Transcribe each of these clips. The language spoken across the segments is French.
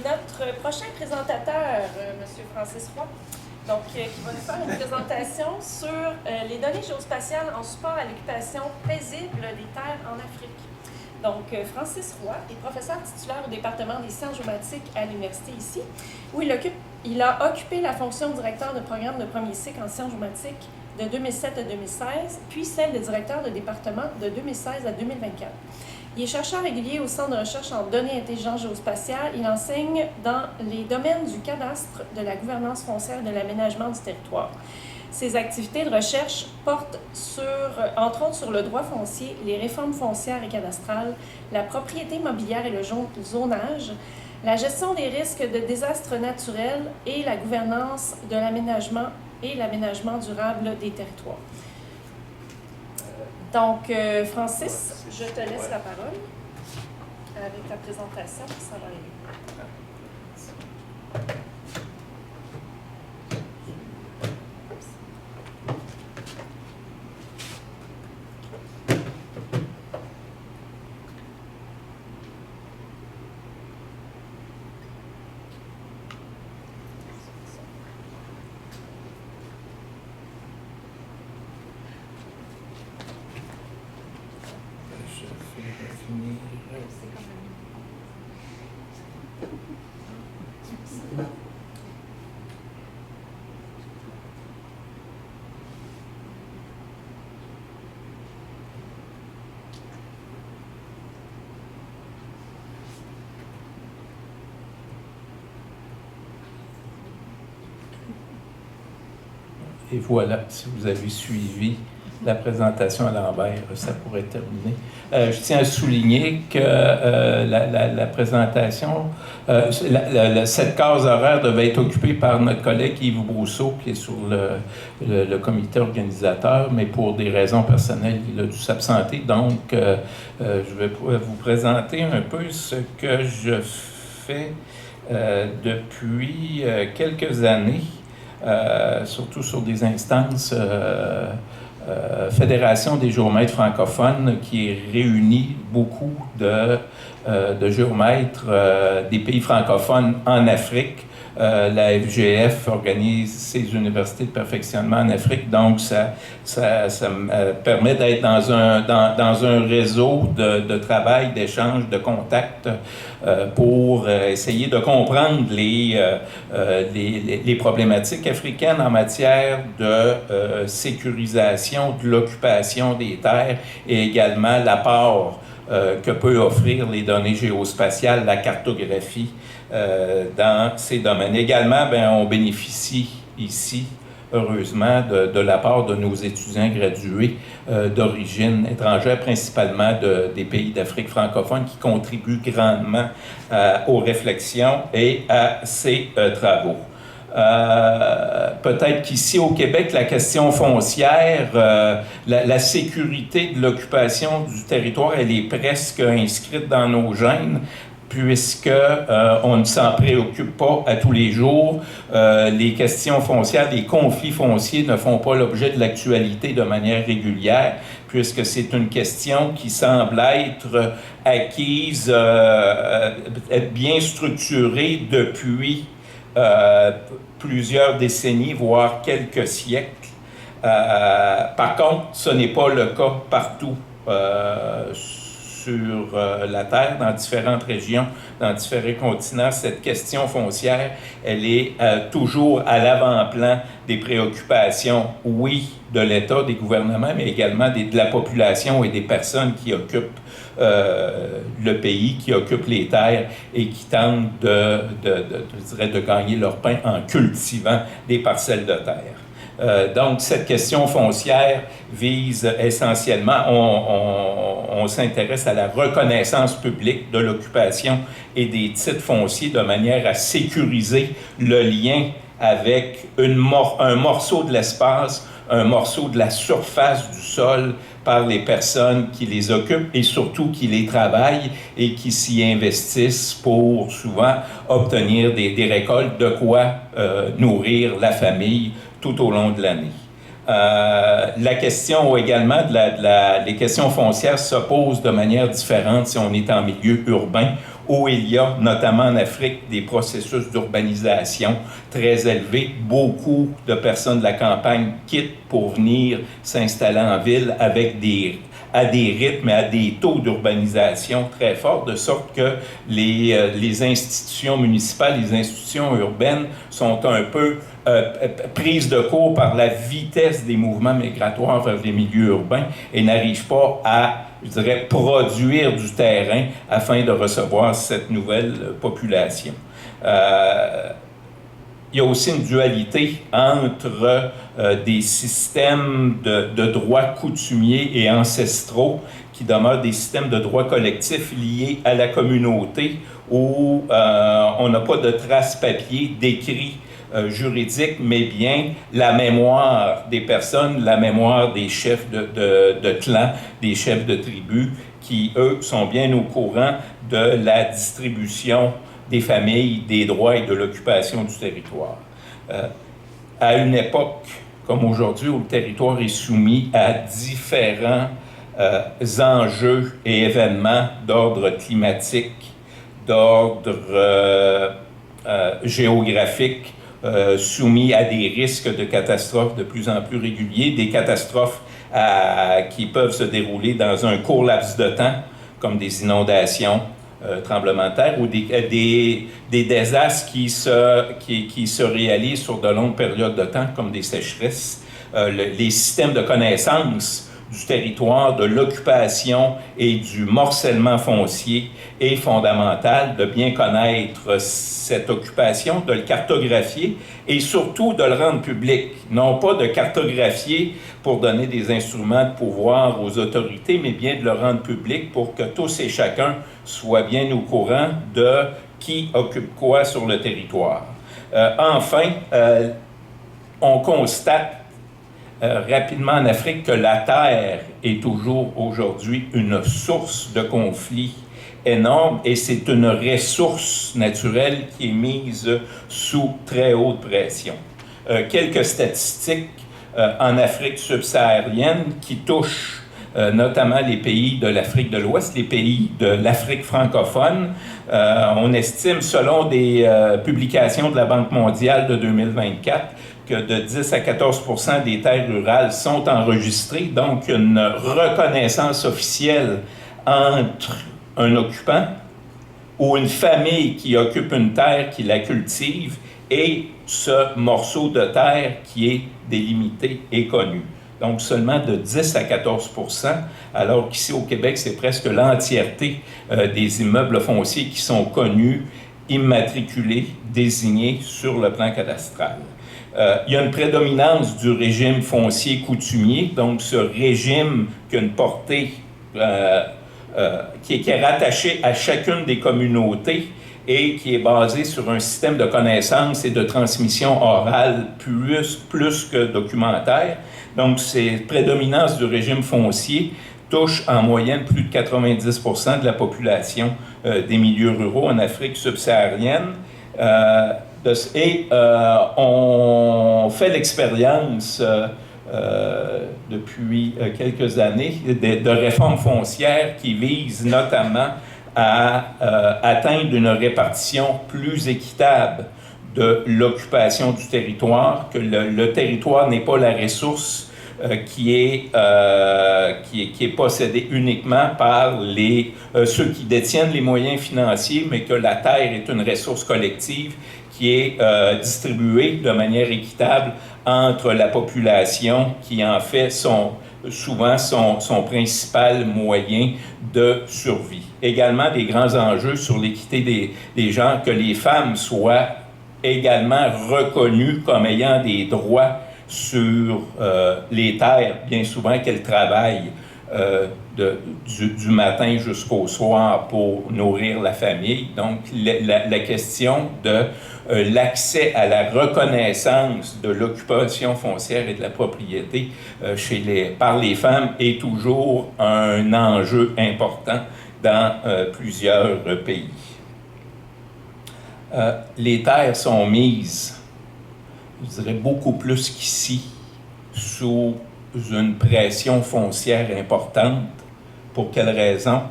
Notre prochain présentateur, M. Francis Roy, qui va nous faire une présentation sur les données géospatiales en support à l'occupation paisible des terres en Afrique. Francis Roy est professeur titulaire au département des sciences géomatiques à l'université ici, où il a occupé la fonction de directeur de programme de premier cycle en sciences géomatiques de 2007 à 2016, puis celle de directeur de département de 2016 à 2024. Il est chercheur régulier au Centre de recherche en données intelligence géospatiale. Il enseigne dans les domaines du cadastre, de la gouvernance foncière et de l'aménagement du territoire. Ses activités de recherche portent entre autres sur le droit foncier, les réformes foncières et cadastrales, la propriété immobilière et le zonage, la gestion des risques de désastres naturels et la gouvernance de l'aménagement et l'aménagement durable des territoires. Francis, je te laisse la parole avec ta présentation. Ça va aller. Et voilà, si vous avez suivi la présentation à l'envers, ça pourrait terminer. Je tiens à souligner que la présentation, cette case horaire devait être occupée par notre collègue Yves Brousseau, qui est sur le comité organisateur, mais pour des raisons personnelles, il a dû s'absenter. Donc, je vais vous présenter un peu ce que je fais depuis quelques années. Surtout sur des instances Fédération des géomètres francophones qui réunit beaucoup de géomètres des pays francophones en Afrique. La FGF organise ses universités de perfectionnement en Afrique, donc ça me permet d'être dans un réseau de travail, d'échange, de contacts pour essayer de comprendre les problématiques africaines en matière de sécurisation de l'occupation des terres et également l'apport que peut offrir les données géospatiales, la cartographie dans ces domaines. Également, on bénéficie ici, heureusement, de la part de nos étudiants gradués d'origine étrangère, principalement des pays d'Afrique francophone, qui contribuent grandement aux réflexions et à ces travaux. Peut-être qu'ici au Québec, la question foncière, la sécurité de l'occupation du territoire, elle est presque inscrite dans nos gènes, puisque on ne s'en préoccupe pas à tous les jours. Les questions foncières, les conflits fonciers ne font pas l'objet de l'actualité de manière régulière, puisque c'est une question qui semble être acquise, être bien structurée depuis plusieurs décennies, voire quelques siècles. Par contre, ce n'est pas le cas partout sur la Terre, dans différentes régions, dans différents continents. Cette question foncière, elle est toujours à l'avant-plan des préoccupations, oui, de l'État, des gouvernements, mais également de la population et des personnes qui occupent le pays, qui occupent les terres et qui tentent de gagner leur pain en cultivant des parcelles de terre. Donc, cette question foncière vise essentiellement, on s'intéresse à la reconnaissance publique de l'occupation et des titres fonciers de manière à sécuriser le lien avec un morceau de l'espace, un morceau de la surface du sol par les personnes qui les occupent et surtout qui les travaillent et qui s'y investissent pour souvent obtenir des récoltes, de quoi nourrir la famille tout au long de l'année. La question également, les questions foncières se posent de manière différente si on est en milieu urbain où il y a, notamment en Afrique, des processus d'urbanisation très élevés. Beaucoup de personnes de la campagne quittent pour venir s'installer en ville avec à des rythmes et à des taux d'urbanisation très forts, de sorte que les institutions municipales, les institutions urbaines sont un peu prises de court par la vitesse des mouvements migratoires vers les milieux urbains et n'arrivent pas à, je dirais, produire du terrain afin de recevoir cette nouvelle population. Il y a aussi une dualité entre des systèmes de droits coutumiers et ancestraux qui demeurent des systèmes de droits collectifs liés à la communauté où on n'a pas de traces papier, d'écrits juridiques, mais bien la mémoire des personnes, la mémoire des chefs de clans, des chefs de tribus, qui, eux, sont bien au courant de la distribution des familles, des droits et de l'occupation du territoire. À une époque comme aujourd'hui, où le territoire est soumis à différents enjeux et événements d'ordre climatique, d'ordre géographique, soumis à des risques de catastrophes de plus en plus réguliers, des catastrophes qui peuvent se dérouler dans un court laps de temps, comme des inondations, tremblements de terre, ou des désastres qui se réalisent sur de longues périodes de temps, comme des sécheresses. Les systèmes de connaissance du territoire, de l'occupation et du morcellement foncier est fondamental, de bien connaître cette occupation, de le cartographier et surtout de le rendre public. Non pas de cartographier pour donner des instruments de pouvoir aux autorités, mais bien de le rendre public pour que tous et chacun soient bien au courant de qui occupe quoi sur le territoire. Enfin, on constate rapidement en Afrique que la terre est toujours aujourd'hui une source de conflits énorme et c'est une ressource naturelle qui est mise sous très haute pression. Quelques statistiques en Afrique subsaharienne qui touchent notamment les pays de l'Afrique de l'Ouest, les pays de l'Afrique francophone. On estime, selon des publications de la Banque mondiale de 2024, que de 10 à 14 % des terres rurales sont enregistrées, donc une reconnaissance officielle entre un occupant ou une famille qui occupe une terre, qui la cultive, et ce morceau de terre qui est délimité et connu. Donc seulement de 10 à 14 %, alors qu'ici au Québec, c'est presque l'entièreté des immeubles fonciers qui sont connus, immatriculés, désignés sur le plan cadastral. Il y a une prédominance du régime foncier coutumier, donc ce régime qui a une portée qui est rattaché à chacune des communautés et qui est basé sur un système de connaissances et de transmission orale plus que documentaire. Donc, cette prédominance du régime foncier touche en moyenne plus de 90 % de la population des milieux ruraux en Afrique subsaharienne. On fait l'expérience depuis quelques années de réformes foncières qui visent notamment à atteindre une répartition plus équitable de l'occupation du territoire, que le territoire n'est pas la ressource qui est possédée uniquement par ceux qui détiennent les moyens financiers, mais que la terre est une ressource collective qui est distribuée de manière équitable entre la population qui en fait souvent son principal moyen de survie. Également des grands enjeux sur l'équité des genres, que les femmes soient également reconnues comme ayant des droits sur les terres, bien souvent qu'elles travaillent du matin jusqu'au soir pour nourrir la famille. Donc, la question de l'accès à la reconnaissance de l'occupation foncière et de la propriété par les femmes est toujours un enjeu important dans plusieurs pays. Les terres sont mises, je dirais beaucoup plus qu'ici, sous une pression foncière importante. Pour quelle raison?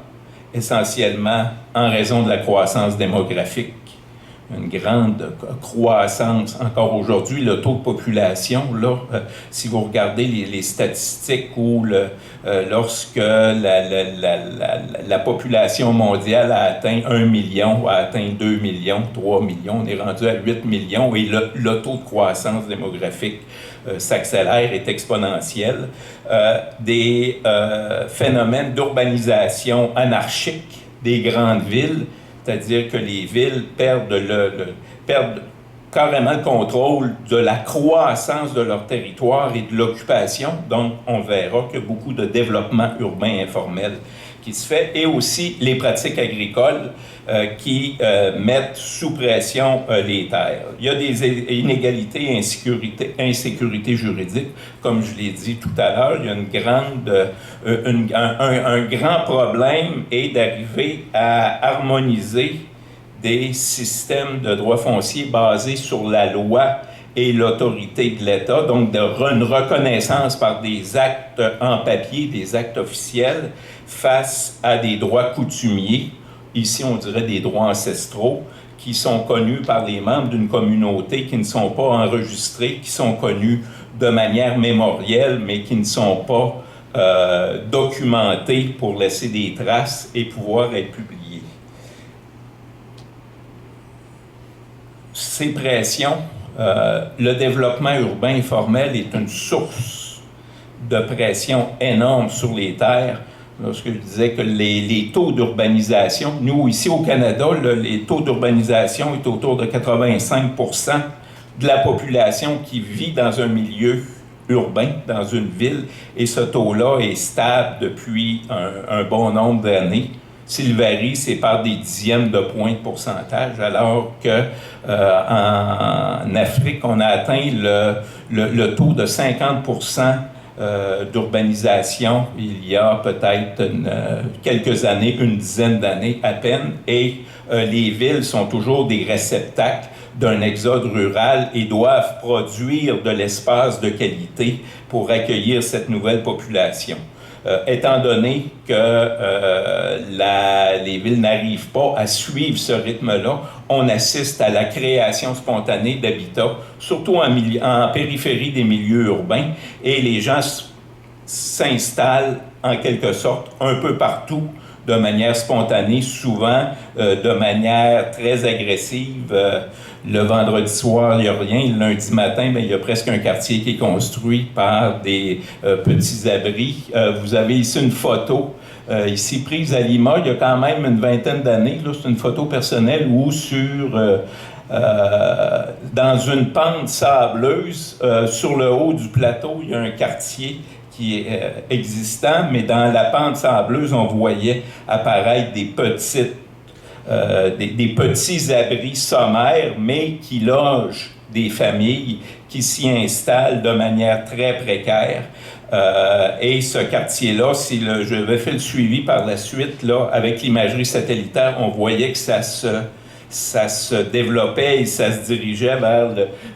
essentiellement en raison de la croissance démographique. Une grande croissance. Encore aujourd'hui, le taux de population, là, si vous regardez les statistiques où lorsque la population mondiale a atteint 1 million, a atteint 2 millions, 3 millions, on est rendu à 8 millions et le taux de croissance démographique s'accélère, est exponentiel. Des phénomènes d'urbanisation anarchique des grandes villes, c'est-à-dire que les villes perdent carrément le contrôle de la croissance de leur territoire et de l'occupation. Donc, on verra qu'il y a beaucoup de développement urbain informel qui se fait, et aussi les pratiques agricoles qui mettent sous pression les terres. Il y a des inégalités et insécurité juridique, comme je l'ai dit tout à l'heure. Il y a un grand problème est d'arriver à harmoniser des systèmes de droit foncier basés sur la loi et l'autorité de l'État, donc une reconnaissance par des actes en papier, des actes officiels, face à des droits coutumiers, ici on dirait des droits ancestraux, qui sont connus par les membres d'une communauté, qui ne sont pas enregistrés, qui sont connus de manière mémorielle, mais qui ne sont pas documentés pour laisser des traces et pouvoir être publiés. Ces pressions, le développement urbain informel est une source de pression énorme sur les terres. Lorsque je disais que les taux d'urbanisation, nous ici au Canada, les taux d'urbanisation est autour de 85% de la population qui vit dans un milieu urbain, dans une ville, et ce taux-là est stable depuis un bon nombre d'années. S'il varie, c'est par des dixièmes de points de pourcentage, alors qu'en Afrique, on a atteint le taux de 50% d'urbanisation il y a peut-être quelques années, une dizaine d'années à peine, et les villes sont toujours des réceptacles d'un exode rural et doivent produire de l'espace de qualité pour accueillir cette nouvelle population. Étant donné que les villes n'arrivent pas à suivre ce rythme-là, on assiste à la création spontanée d'habitats, surtout en périphérie des milieux urbains, et les gens s'installent en quelque sorte un peu partout de manière spontanée, souvent de manière très agressive. Le vendredi soir, il n'y a rien. Le lundi matin, il y a presque un quartier qui est construit par des petits abris. Vous avez ici une photo, ici prise à Lima, il y a quand même une vingtaine d'années. C'est une photo personnelle où dans une pente sableuse, sur le haut du plateau, il y a un quartier qui est existant, mais dans la pente sableuse, on voyait apparaître des petits abris sommaires, mais qui logent des familles qui s'y installent de manière très précaire. Et ce quartier-là, je vais faire le suivi par la suite, là, avec l'imagerie satellitaire, on voyait que ça se développait et ça se dirigeait vers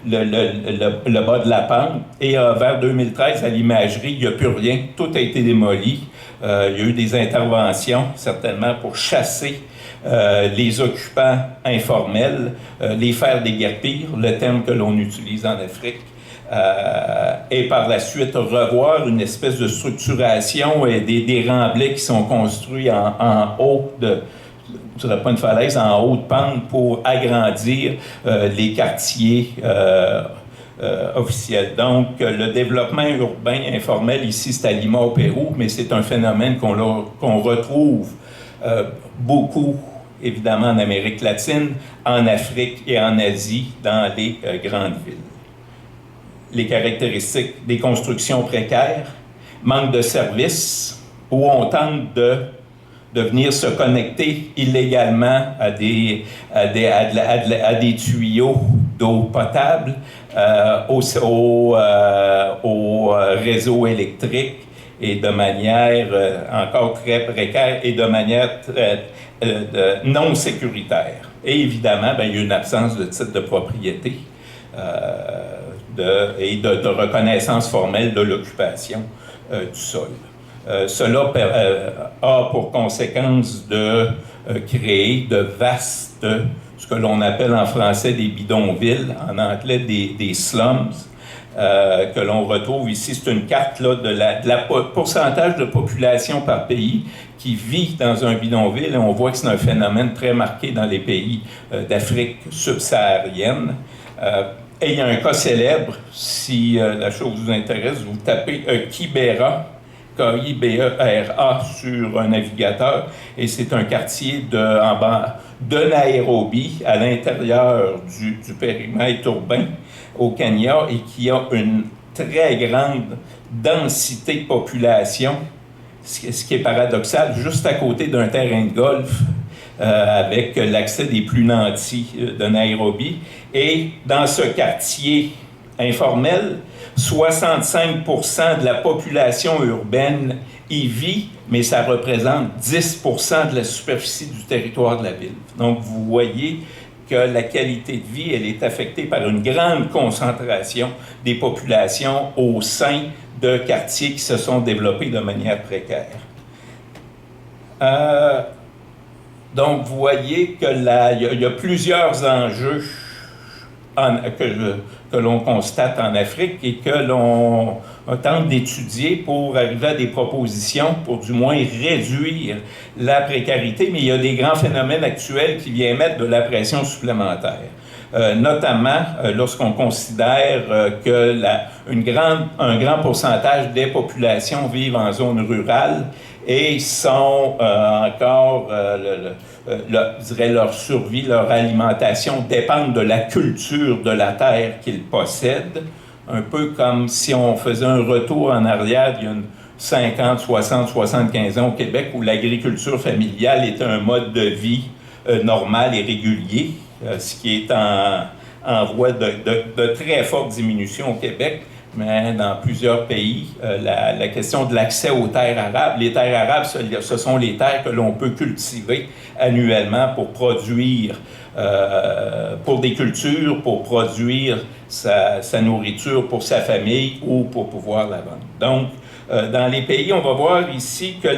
le bas de la pente. Et vers 2013, à l'imagerie, il n'y a plus rien. Tout a été démoli. Il y a eu des interventions, certainement, pour chasser les occupants informels, les faire déguerpir, le terme que l'on utilise en Afrique, et par la suite revoir une espèce de structuration et des remblais qui sont construits en haut ce ne serait pas une falaise, en haute pente pour agrandir les quartiers officiels. Donc, le développement urbain informel, ici, c'est à Lima, au Pérou, mais c'est un phénomène qu'on retrouve beaucoup, évidemment, en Amérique latine, en Afrique et en Asie, dans les grandes villes. Les caractéristiques des constructions précaires, manque de services, où on tente de venir se connecter illégalement à des tuyaux d'eau potable, au réseau électrique, et de manière encore très précaire et de manière non sécuritaire. Et évidemment, il y a une absence de titre de propriété et de reconnaissance formelle de l'occupation du sol. Cela a pour conséquence de créer de vastes, ce que l'on appelle en français des bidonvilles, en anglais des slums, que l'on retrouve ici. C'est une carte là, de la pourcentage de population par pays qui vit dans un bidonville, et on voit que c'est un phénomène très marqué dans les pays d'Afrique subsaharienne. Et il y a un cas célèbre, si la chose vous intéresse, vous tapez Kibera, K-I-B-E-R-A sur un navigateur, et c'est un quartier de Nairobi, à l'intérieur du périmètre urbain au Kenya, et qui a une très grande densité de population, ce qui est paradoxal, juste à côté d'un terrain de golf, avec l'accès des plus nantis de Nairobi. Et dans ce quartier informel, 65% de la population urbaine y vit, mais ça représente 10% de la superficie du territoire de la ville. Donc, vous voyez que la qualité de vie, elle est affectée par une grande concentration des populations au sein de quartiers qui se sont développés de manière précaire. Donc, vous voyez qu'il y a plusieurs enjeux que l'on constate en Afrique et que l'on tente d'étudier pour arriver à des propositions pour du moins réduire la précarité, mais il y a des grands phénomènes actuels qui viennent mettre de la pression supplémentaire. Notamment lorsqu'on considère que un grand pourcentage des populations vivent en zone rurale et sont encore, je dirais, leur survie, leur alimentation dépendent de la culture de la terre qu'ils possèdent, un peu comme si on faisait un retour en arrière il y a 50, 60, 75 ans au Québec, où l'agriculture familiale était un mode de vie normal et régulier, ce qui est en voie de très forte diminution au Québec. Mais dans plusieurs pays, la question de l'accès aux terres arables, les terres arables, ce sont les terres que l'on peut cultiver annuellement pour produire, pour des cultures, pour produire sa nourriture pour sa famille ou pour pouvoir la vendre. Donc, dans les pays, on va voir ici que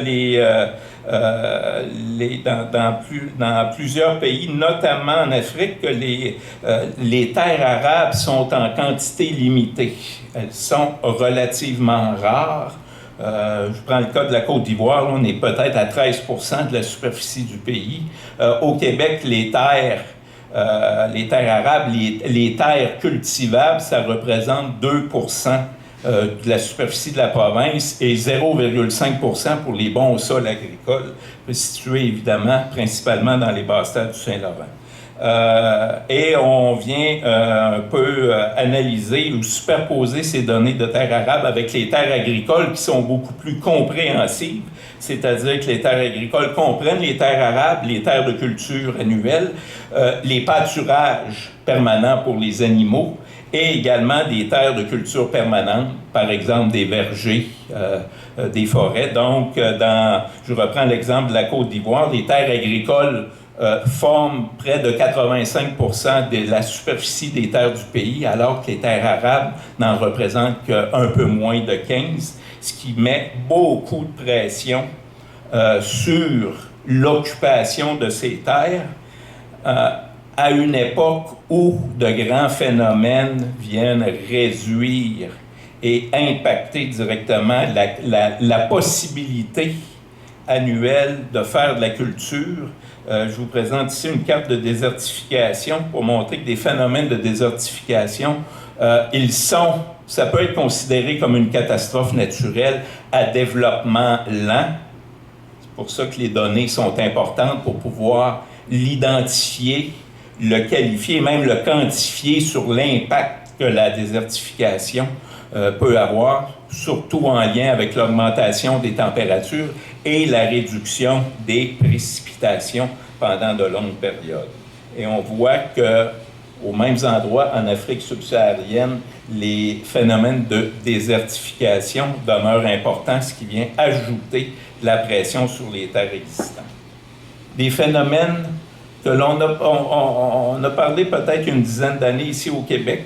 dans plusieurs pays, notamment en Afrique, que les terres arables sont en quantité limitée. Elles sont relativement rares. Je prends le cas de la Côte d'Ivoire, là, on est peut-être à 13% de la superficie du pays. Au Québec, les terres arables, les terres cultivables, ça représente 2% de la superficie de la province et 0,5% pour les bons sols agricoles, situés évidemment principalement dans les basses terres du Saint-Laurent. Et on vient un peu analyser ou superposer ces données de terres arables avec les terres agricoles qui sont beaucoup plus compréhensives, c'est-à-dire que les terres agricoles comprennent les terres arables, les terres de culture annuelles, les pâturages permanents pour les animaux, et également des terres de culture permanente, par exemple des vergers, des forêts. Donc, je reprends l'exemple de la Côte d'Ivoire, les terres agricoles forment près de 85% de la superficie des terres du pays, alors que les terres arabes n'en représentent qu'un peu moins de 15%, ce qui met beaucoup de pression sur l'occupation de ces terres à une époque où de grands phénomènes viennent réduire et impacter directement la possibilité annuelle de faire de la culture. Je vous présente ici une carte de désertification pour montrer que des phénomènes de désertification, ça peut être considéré comme une catastrophe naturelle à développement lent. C'est pour ça que les données sont importantes pour pouvoir l'identifier, le qualifier, même le quantifier sur l'impact que la désertification peut avoir, surtout en lien avec l'augmentation des températures et la réduction des précipitations pendant de longues périodes. Et on voit qu'aux mêmes endroits, en Afrique subsaharienne, les phénomènes de désertification demeurent importants, ce qui vient ajouter de la pression sur les terres existantes. Des phénomènes que on a parlé peut-être une dizaine d'années ici au Québec,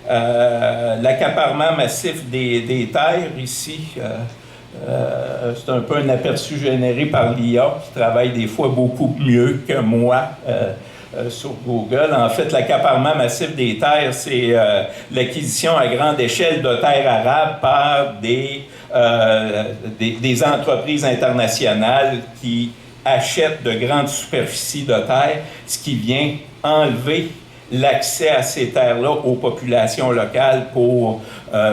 l'accaparement massif des terres ici, C'est un peu un aperçu généré par l'IA qui travaille des fois beaucoup mieux que moi sur Google. En fait, l'accaparement massif des terres, c'est l'acquisition à grande échelle de terres arables par des entreprises internationales qui achètent de grandes superficies de terres, ce qui vient enlever l'accès à ces terres-là aux populations locales pour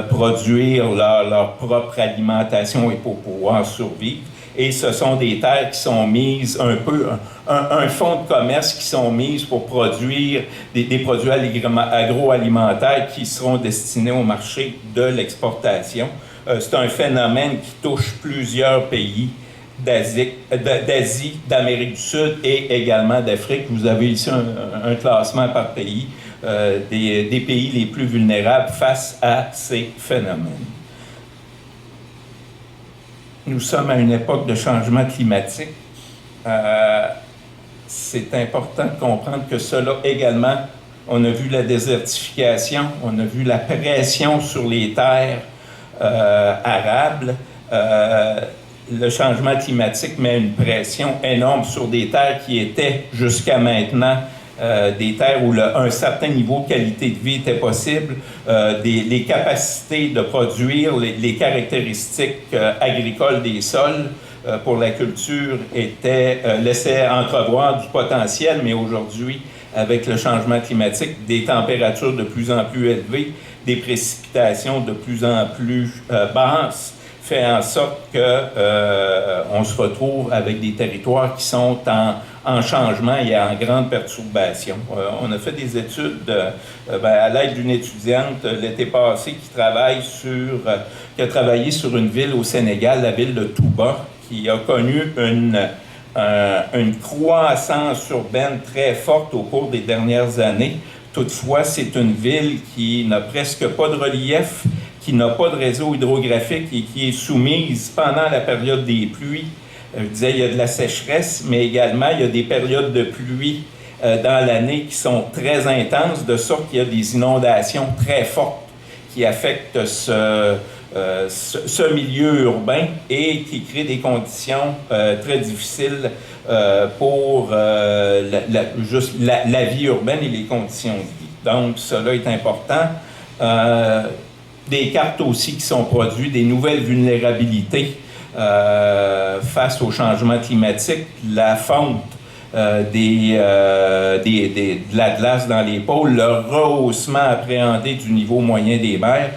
produire leur propre alimentation et pour pouvoir survivre. Et ce sont des terres qui sont mises un fonds de commerce qui sont mises pour produire des produits agroalimentaires qui seront destinés au marché de l'exportation. C'est un phénomène qui touche plusieurs pays d'Asie, d'Amérique du Sud et également d'Afrique. Vous avez ici un classement par pays des pays les plus vulnérables face à ces phénomènes. Nous sommes à une époque de changement climatique. C'est important de comprendre que cela également, on a vu la désertification, on a vu la pression sur les terres arables. Le changement climatique met une pression énorme sur des terres qui étaient jusqu'à maintenant des terres où un certain niveau de qualité de vie était possible, les capacités de produire, les caractéristiques agricoles des sols pour la culture laissaient entrevoir du potentiel, mais aujourd'hui, avec le changement climatique, des températures de plus en plus élevées, des précipitations de plus en plus basses, fait en sorte qu'on se retrouve avec des territoires qui sont en changement et en grande perturbation. On a fait des études à l'aide d'une étudiante l'été passé qui a travaillé sur une ville au Sénégal, la ville de Touba, qui a connu une croissance urbaine très forte au cours des dernières années. Toutefois, c'est une ville qui n'a presque pas de relief, qui n'a pas de réseau hydrographique et qui est soumise pendant la période des pluies. Je disais, il y a de la sécheresse, mais également, il y a des périodes de pluie dans l'année qui sont très intenses, de sorte qu'il y a des inondations très fortes qui affectent ce milieu urbain et qui créent des conditions très difficiles pour la vie urbaine et les conditions de vie. Donc, cela est important. Des cartes aussi qui sont produites, des nouvelles vulnérabilités face au changement climatique, la fonte de la glace dans les pôles, le rehaussement appréhendé du niveau moyen des mers,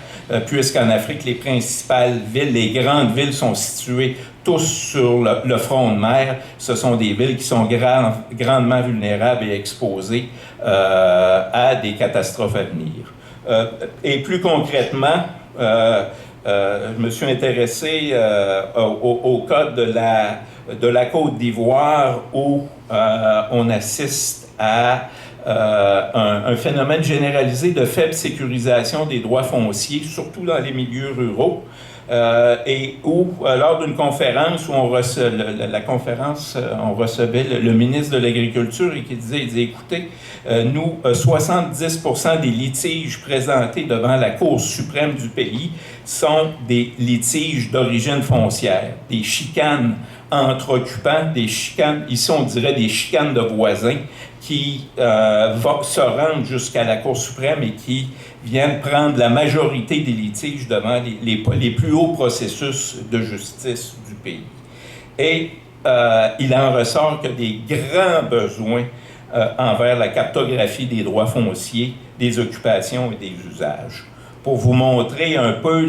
puisqu'en Afrique, les principales villes, les grandes villes sont situées tous sur le front de mer. Ce sont des villes qui sont grandement vulnérables et exposées à des catastrophes à venir. Et plus concrètement, je me suis intéressé au cas de la Côte d'Ivoire où on assiste à un phénomène généralisé de faible sécurisation des droits fonciers, surtout dans les milieux ruraux. Et où, lors d'une conférence où on recevait le ministre de l'Agriculture et qui disait, écoutez, nous, 70% des litiges présentés devant la Cour suprême du pays sont des litiges d'origine foncière, des chicanes entre occupants, ici on dirait des chicanes de voisins qui se rendent jusqu'à la Cour suprême et qui viennent prendre la majorité des litiges devant les plus hauts processus de justice du pays. Et il en ressort que des grands besoins envers la cartographie des droits fonciers, des occupations et des usages. Pour vous montrer un peu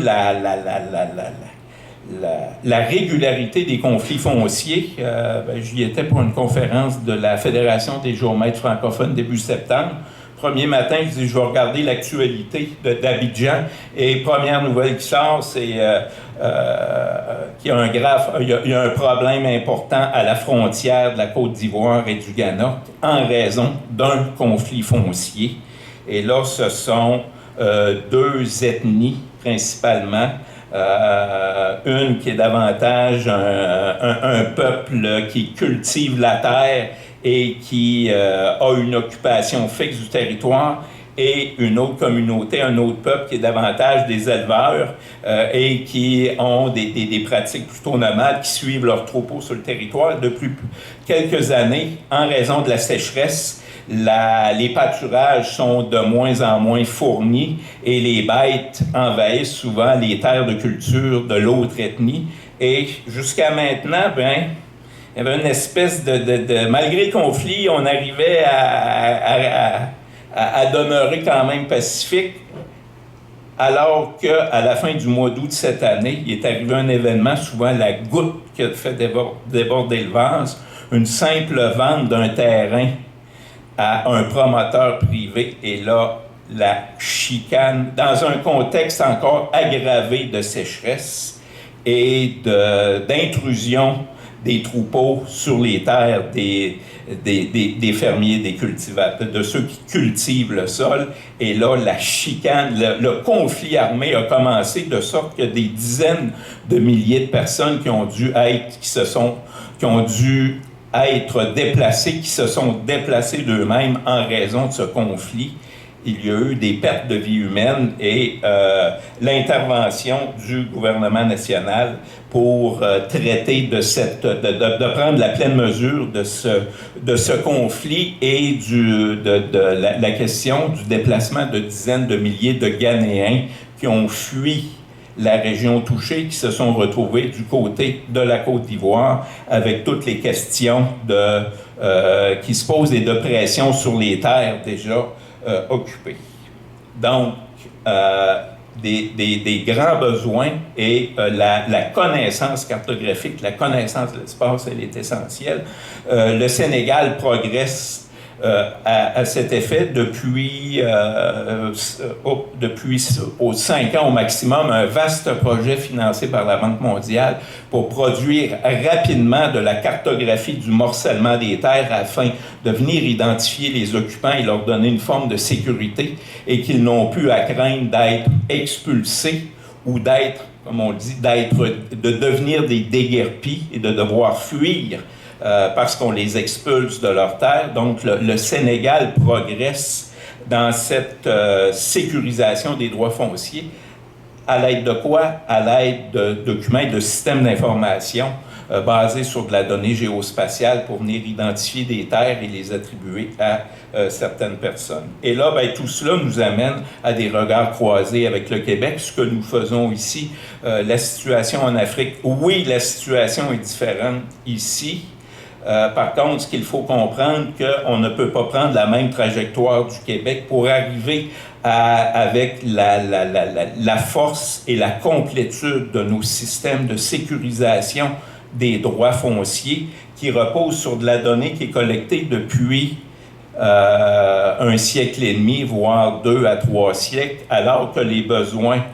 la régularité des conflits fonciers, j'y étais pour une conférence de la Fédération des géomètres francophones début septembre. Premier matin, je dis, je vais regarder l'actualité d'Abidjan et première nouvelle qui sort, c'est qu'il y a il y a un problème important à la frontière de la Côte d'Ivoire et du Ghana en raison d'un conflit foncier. Et là, ce sont deux ethnies principalement. Une qui est davantage un peuple qui cultive la terre et qui a une occupation fixe du territoire, et une autre communauté, un autre peuple qui est davantage des éleveurs et qui ont des pratiques plutôt nomades, qui suivent leurs troupeaux sur le territoire. Depuis quelques années, en raison de la sécheresse, les pâturages sont de moins en moins fournis et les bêtes envahissent souvent les terres de culture de l'autre ethnie. Et jusqu'à maintenant, il y avait une espèce malgré le conflit, on arrivait à demeurer quand même pacifique, alors qu'à la fin du mois d'août de cette année, il est arrivé un événement, souvent la goutte qui a fait déborder le vase, une simple vente d'un terrain à un promoteur privé, et là, la chicane, dans un contexte encore aggravé de sécheresse et d'intrusion des troupeaux sur les terres des fermiers, des cultivateurs, de ceux qui cultivent le sol. Et là, la chicane, le conflit armé a commencé de sorte que des dizaines de milliers de personnes qui ont dû être déplacés, qui se sont déplacés d'eux-mêmes en raison de ce conflit. Il y a eu des pertes de vie humaines et l'intervention du gouvernement national pour traiter de prendre la pleine mesure de ce conflit et de la question du déplacement de dizaines de milliers de Ghanéens qui ont fui la région touchée, qui se sont retrouvés du côté de la Côte d'Ivoire avec toutes les questions qui se posent et de pression sur les terres déjà occupées. Donc, des grands besoins et la connaissance cartographique, la connaissance de l'espace, elle est essentielle. Le Sénégal progresse à cet effet depuis 5 ans au maximum, un vaste projet financé par la Banque mondiale pour produire rapidement de la cartographie du morcellement des terres afin de venir identifier les occupants et leur donner une forme de sécurité et qu'ils n'ont plus à craindre d'être expulsés ou d'être, comme on dit, de devenir des déguerpis et de devoir fuir parce qu'on les expulse de leur terre. Donc, le Sénégal progresse dans cette sécurisation des droits fonciers. À l'aide de quoi? À l'aide de documents et de systèmes d'information basés sur de la donnée géospatiale pour venir identifier des terres et les attribuer à certaines personnes. Et là, tout cela nous amène à des regards croisés avec le Québec, ce que nous faisons ici. La situation en Afrique, oui, la situation est différente ici. Par contre, ce qu'il faut comprendre, qu'on ne peut pas prendre la même trajectoire du Québec pour arriver avec la force et la complétude de nos systèmes de sécurisation des droits fonciers qui reposent sur de la donnée qui est collectée depuis un siècle et demi, voire 2 à 3 siècles, alors que les besoins,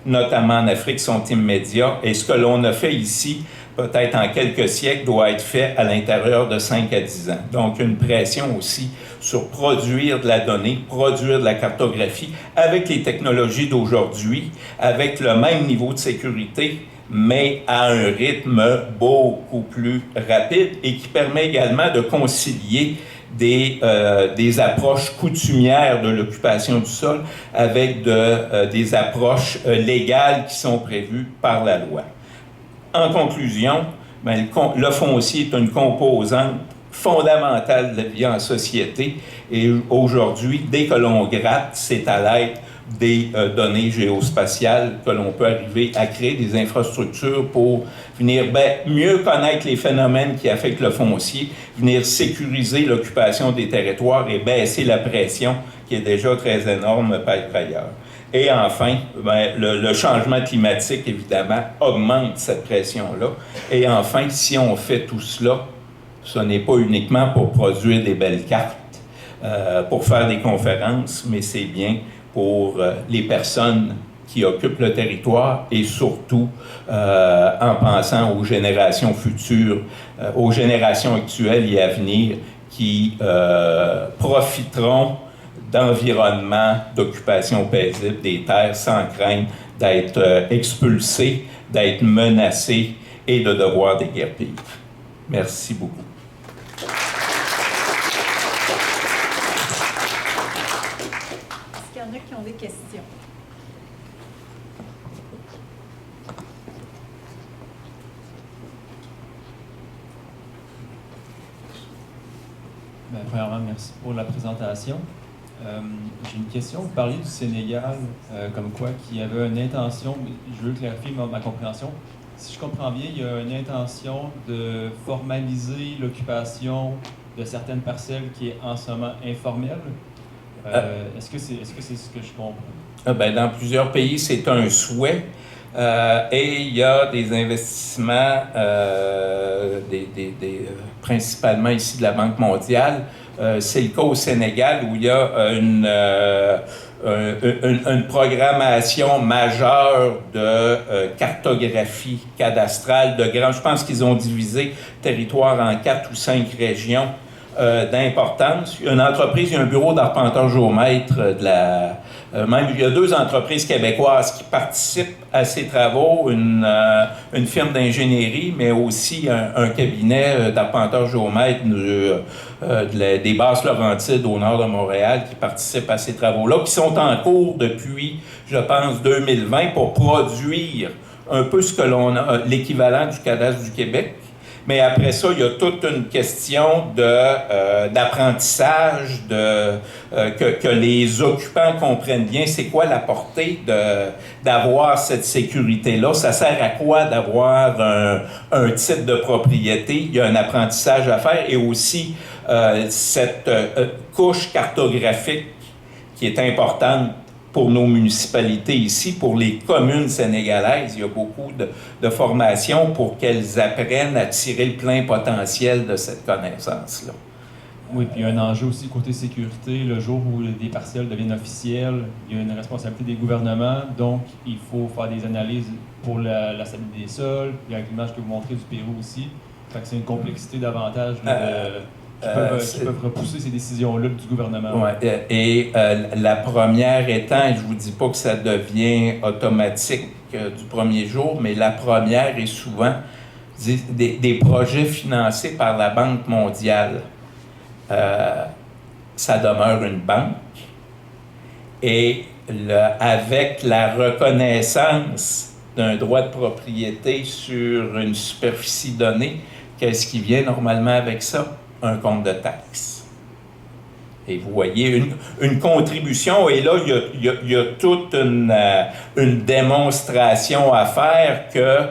notamment en Afrique, sont immédiats. Et ce que l'on a fait ici, peut-être en quelques siècles, doit être fait à l'intérieur de 5 à 10 ans. Donc, une pression aussi sur produire de la donnée, produire de la cartographie avec les technologies d'aujourd'hui, avec le même niveau de sécurité, mais à un rythme beaucoup plus rapide et qui permet également de concilier des approches coutumières de l'occupation du sol avec des approches légales qui sont prévues par la loi. En conclusion, le foncier est une composante fondamentale de la vie en société et aujourd'hui, dès que l'on gratte, c'est à l'aide des données géospatiales que l'on peut arriver à créer des infrastructures pour venir mieux connaître les phénomènes qui affectent le foncier, venir sécuriser l'occupation des territoires et baisser la pression qui est déjà très énorme par ailleurs. Et enfin, le changement climatique, évidemment, augmente cette pression-là. Et enfin, si on fait tout cela, ce n'est pas uniquement pour produire des belles cartes, pour faire des conférences, mais c'est bien pour les personnes qui occupent le territoire et surtout en pensant aux générations futures, aux générations actuelles et à venir qui profiteront d'environnements d'occupation paisible des terres sans crainte d'être expulsés, d'être menacés et de devoir déguerpir. Merci beaucoup. qu'il y en a qui ont des questions? Bien, premièrement, merci pour la présentation. J'ai une question. Vous parliez du Sénégal comme quoi qu'il y avait une intention, je veux clarifier ma compréhension. Si je comprends bien, il y a une intention de formaliser l'occupation de certaines parcelles qui est en ce moment informelle. Est-ce que c'est ce que je comprends? Ben, dans plusieurs pays, c'est un souhait. Et il y a des investissements, principalement ici de la Banque mondiale. C'est le cas au Sénégal où il y a une programmation majeure de cartographie cadastrale de grands. Je pense qu'ils ont divisé le territoire en 4 ou 5 régions d'importance. Il y a une entreprise, il y a un bureau d'arpenteur géomètre même il y a 2 entreprises québécoises qui participent à ces travaux, une firme d'ingénierie, mais aussi un cabinet d'arpenteur géomètre des Basses-Laurentides au nord de Montréal qui participent à ces travaux-là, qui sont en cours depuis, je pense, 2020 pour produire un peu ce que l'on a, l'équivalent du cadastre du Québec. Mais après ça, il y a toute une question d'apprentissage, que les occupants comprennent bien c'est quoi la portée d'avoir cette sécurité-là. Ça sert à quoi d'avoir un titre de propriété? Il y a un apprentissage à faire et aussi cette couche cartographique qui est importante pour nos municipalités ici, pour les communes sénégalaises. Il y a beaucoup de formations pour qu'elles apprennent à tirer le plein potentiel de cette connaissance-là. Oui, puis il y a un enjeu aussi côté sécurité. Le jour où des parcelles deviennent officielles, il y a une responsabilité des gouvernements, donc il faut faire des analyses pour la stabilité des sols. Il y a l'image que vous montrez du Pérou aussi. Fait que c'est une complexité davantage qui peuvent repousser ces décisions-là du gouvernement. Ouais. Et la première étant, je ne vous dis pas que ça devient automatique du premier jour, mais la première est souvent des projets financés par la Banque mondiale. Ça demeure une banque. Et avec la reconnaissance d'un droit de propriété sur une superficie donnée, qu'est-ce qui vient normalement avec ça? Un compte de taxes. Et vous voyez, une contribution, et là, il y a toute une démonstration à faire que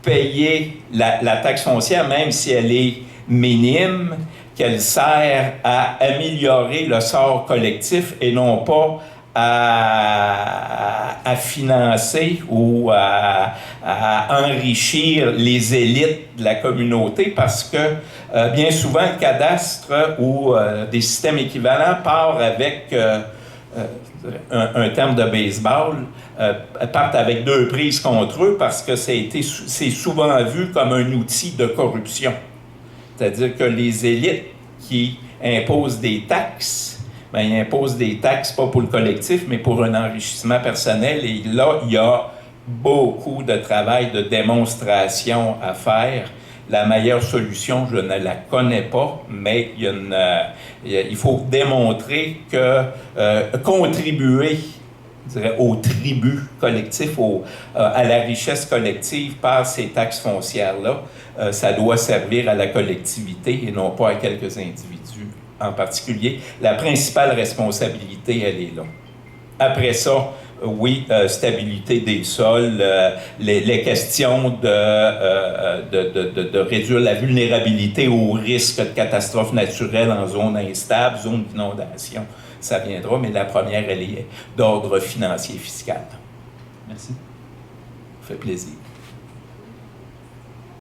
payer la taxe foncière, même si elle est minime, qu'elle sert à améliorer le sort collectif et non pas à financer ou à enrichir les élites de la communauté parce que bien souvent le cadastre ou des systèmes équivalents part avec un terme de baseball, partent avec 2 prises contre eux parce que c'est souvent vu comme un outil de corruption. C'est-à-dire que les élites qui imposent des taxes, bien, ils imposent des taxes pas pour le collectif, mais pour un enrichissement personnel. Et là, il y a beaucoup de travail de démonstration à faire. La meilleure solution, je ne la connais pas, mais il faut démontrer que contribuer au tribut collectif, à la richesse collective par ces taxes foncières-là, ça doit servir à la collectivité et non pas à quelques individus en particulier. La principale responsabilité, elle est là. Après ça, oui, stabilité des sols, les questions de réduire la vulnérabilité au risque de catastrophes naturelles en zone instable, zone d'inondation, ça viendra, mais la première, elle est d'ordre financier fiscal. Merci. Ça fait plaisir.